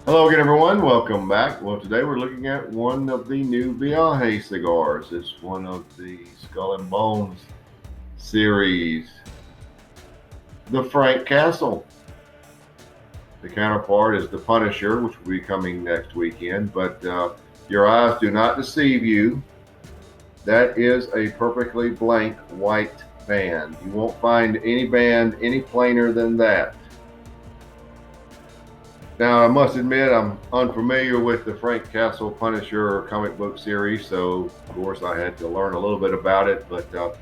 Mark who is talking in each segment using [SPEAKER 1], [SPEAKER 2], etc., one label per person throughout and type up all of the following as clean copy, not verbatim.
[SPEAKER 1] Hello again, everyone. Welcome back. Well, today we're looking at one of the new Viaje cigars. It's one of the Skull and Bones series, the Frank Castle. The counterpart is the Punisher, which will be coming next weekend. But your eyes do not deceive you. That is a perfectly blank white band. You won't find any band any plainer than that. Now, I must admit, I'm unfamiliar with the Frank Castle Punisher comic book series, so of course I had to learn a little bit about it. But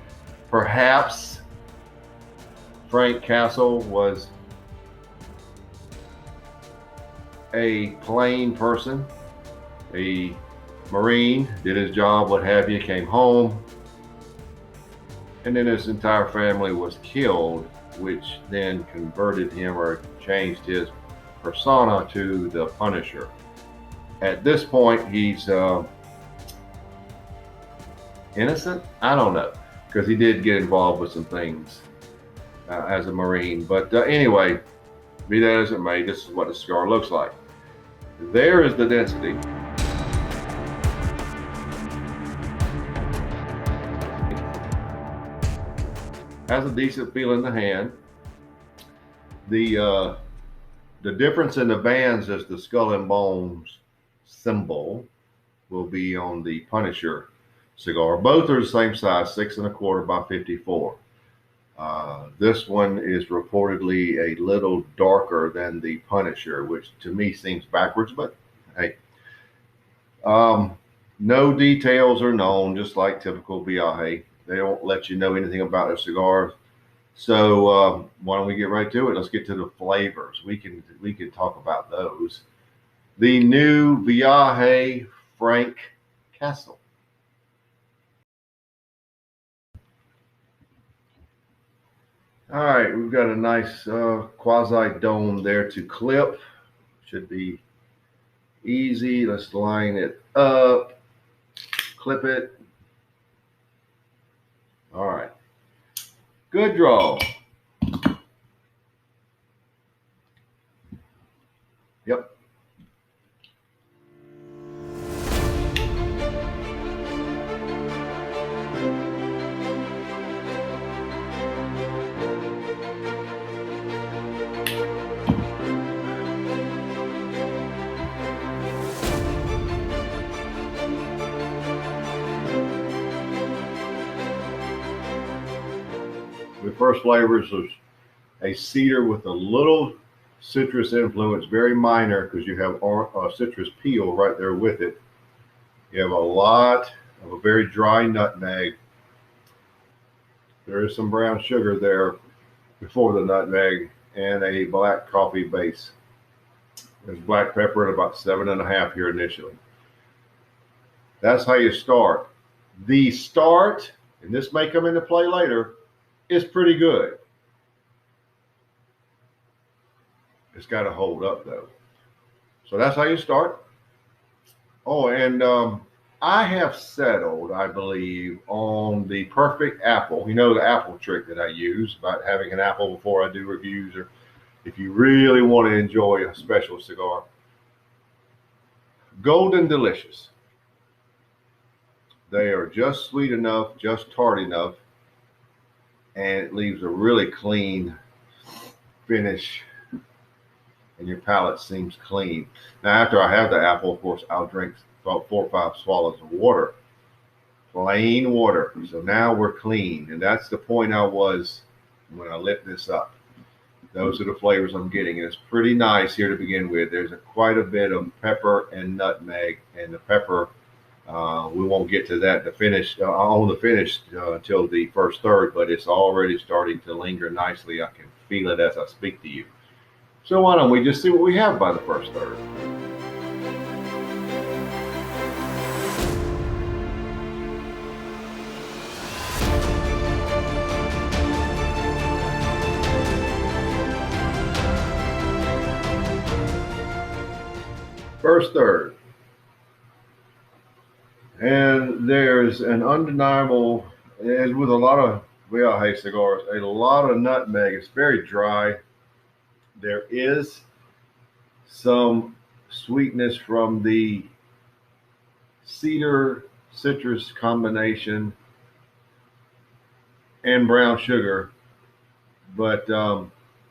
[SPEAKER 1] perhaps Frank Castle was a plain person, a Marine, did his job, what have you, came home, and then his entire family was killed, which then converted him or changed his persona to the Punisher. At this point, he's innocent. I don't know, because he did get involved with some things as a Marine. But anyway, be that as it may, this is what the cigar looks like. There is the density. Has a decent feel in the hand. The difference in the bands is the Skull and Bones symbol will be on the Punisher cigar. Both are the same size, 6 1/4 by 54. This one is reportedly a little darker than the Punisher, which to me seems backwards, but hey. No details are known, just like typical Viaje. They don't let you know anything about their cigars. So why don't we get right to it? Let's get to the flavors. We can talk about those. The new Viaje Frank Castle. All right, we've got a nice quasi dome there to clip. Should be easy. Let's line it up, clip it. All right, good draw. Yep. The first flavors is a cedar with a little citrus influence, very minor because you have citrus peel right there with it. You have a lot of a very dry nutmeg. There is some brown sugar there before the nutmeg and a black coffee base. There's black pepper at about 7.5 here initially. That's how you start. The start, and this may come into play later, is pretty good. It's got to hold up though. So that's how you start. Oh, and I have settled, I believe, on the perfect apple. You know, the apple trick that I use about having an apple before I do reviews, or if you really want to enjoy a special cigar. Golden Delicious. They are just sweet enough, just tart enough, and it leaves a really clean finish, and your palate seems clean. Now, after I have the apple, of course, I'll drink about 4 or 5 swallows of water, plain water. So now we're clean, and that's the point I was when I lit this up. Those are the flavors I'm getting, and it's pretty nice here to begin with. There's quite a bit of pepper and nutmeg, and the pepper, we won't get to that, the finish, on the finish until the first third, but it's already starting to linger nicely. I can feel it as I speak to you. So why don't we just see what we have by the first third? First third. And there's an undeniable, as with a lot of Viaje cigars, a lot of nutmeg. It's very dry. There is some sweetness from the cedar citrus combination and brown sugar, but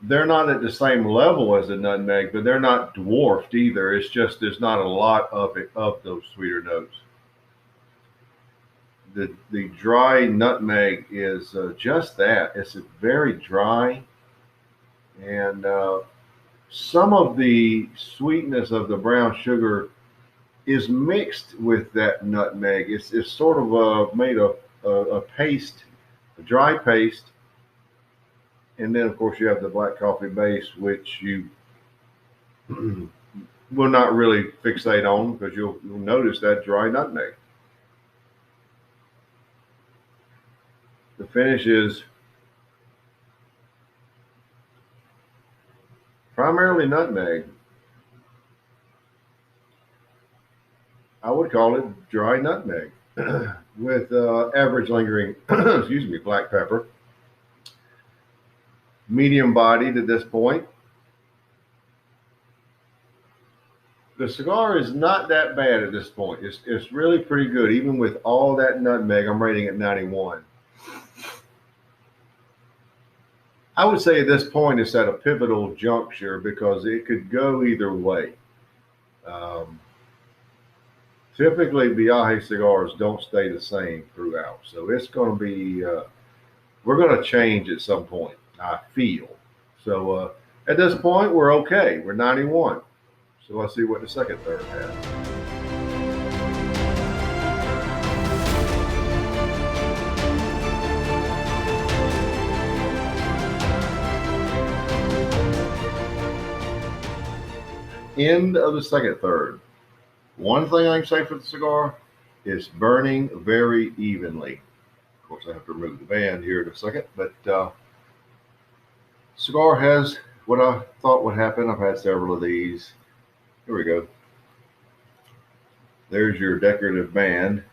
[SPEAKER 1] they're not at the same level as the nutmeg, but they're not dwarfed either. It's just there's not a lot of it, of those sweeter notes. The dry nutmeg is just that. It's very dry, and some of the sweetness of the brown sugar is mixed with that nutmeg. It's sort of made a paste, a dry paste, and then of course you have the black coffee base, which you will not really fixate on because you'll notice that dry nutmeg. The finish is primarily nutmeg. I would call it dry nutmeg with average lingering, excuse me, black pepper. Medium bodied at this point. The cigar is not that bad at this point. It's really pretty good. Even with all that nutmeg, I'm rating it 91. I would say at this point it's at a pivotal juncture because it could go either way. Typically, Viaje cigars don't stay the same throughout. So it's going to be, we're going to change at some point, I feel. So at this point, we're okay. We're 91. So let's see what the second third has. End of the second third. One thing I can say for the cigar is burning very evenly. Of course, I have to remove the band here in a second, but cigar has what I thought would happen. I've had several of these. Here we go. There's your decorative band.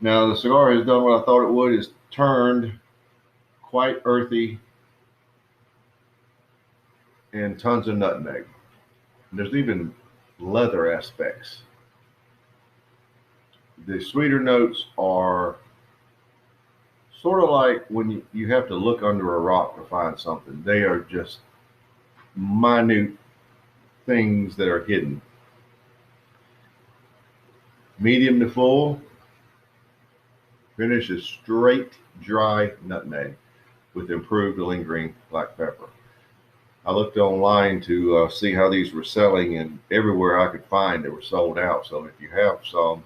[SPEAKER 1] Now the cigar has done what I thought it would, is turned quite earthy and tons of nutmeg. There's even leather aspects. The sweeter notes are sort of like when you have to look under a rock to find something. They are just minute things that are hidden. Medium to full. Finish is straight dry nutmeg with improved lingering black pepper. I looked online to see how these were selling, and everywhere I could find they were sold out. So if you have some,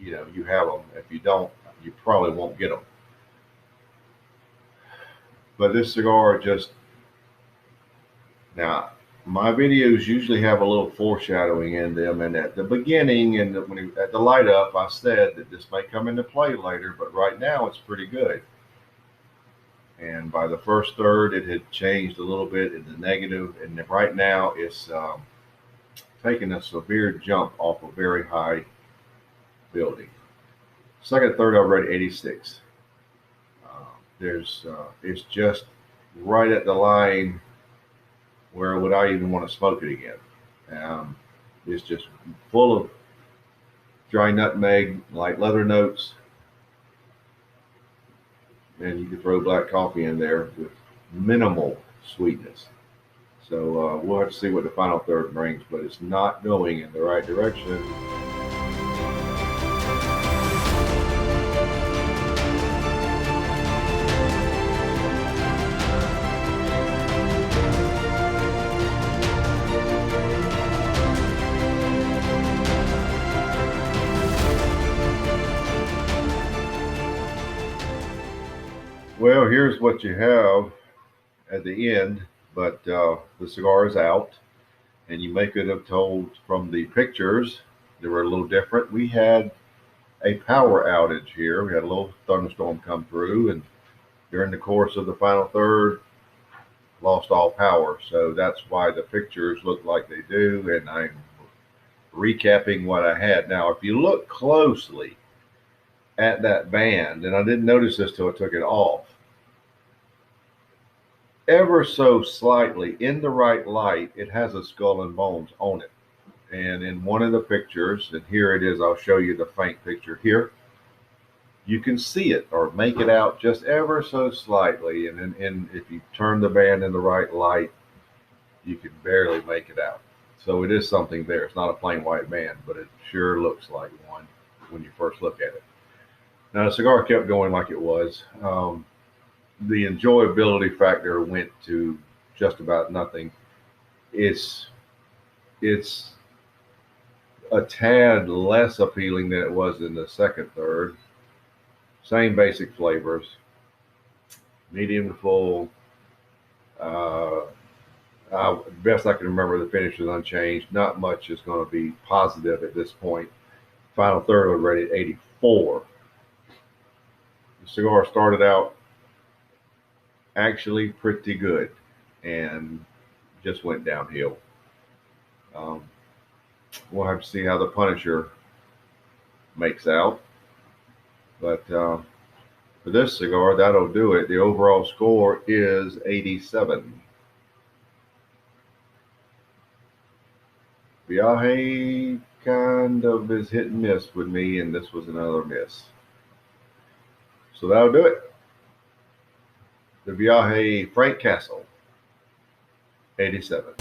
[SPEAKER 1] you have them. If you don't, you probably won't get them. But this cigar just, now my videos usually have a little foreshadowing in them, and at the beginning and at the light up, I said that this may come into play later, but right now it's pretty good. And by the first third, it had changed a little bit in the negative, and right now it's taking a severe jump off a very high building. Second third, I rated 86. It's just right at the line where would I even want to smoke it again. It's just full of dry nutmeg, light leather notes. And you can throw black coffee in there with minimal sweetness. So we'll have to see what the final third brings, but it's not going in the right direction. Well, here's what you have at the end, but the cigar is out, and you may could have told from the pictures they were a little different. We had a power outage here. We had a little thunderstorm come through, and during the course of the final third, lost all power. So that's why the pictures look like they do, and I'm recapping what I had. Now, if you look closely at that band, and I didn't notice this till I took it off, ever so slightly in the right light, it has a skull and bones on it. And in one of the pictures, and here it is, I'll show you the faint picture here. You can see it or make it out just ever so slightly. And if you turn the band in the right light, you can barely make it out. So it is something there. It's not a plain white band, but it sure looks like one when you first look at it. Now the cigar kept going like it was. The enjoyability factor went to just about nothing. It's a tad less appealing than it was in the second third. Same basic flavors, medium to full. Best I can remember, the finish is unchanged. Not much is going to be positive at this point. Final third was rated 84. The cigar started out actually pretty good and just went downhill. We'll have to see how the Punisher makes out. But for this cigar, that'll do it. The overall score is 87. Viaje kind of is hit and miss with me, and this was another miss. So that'll do it. The Viaje Frank Castle, 87.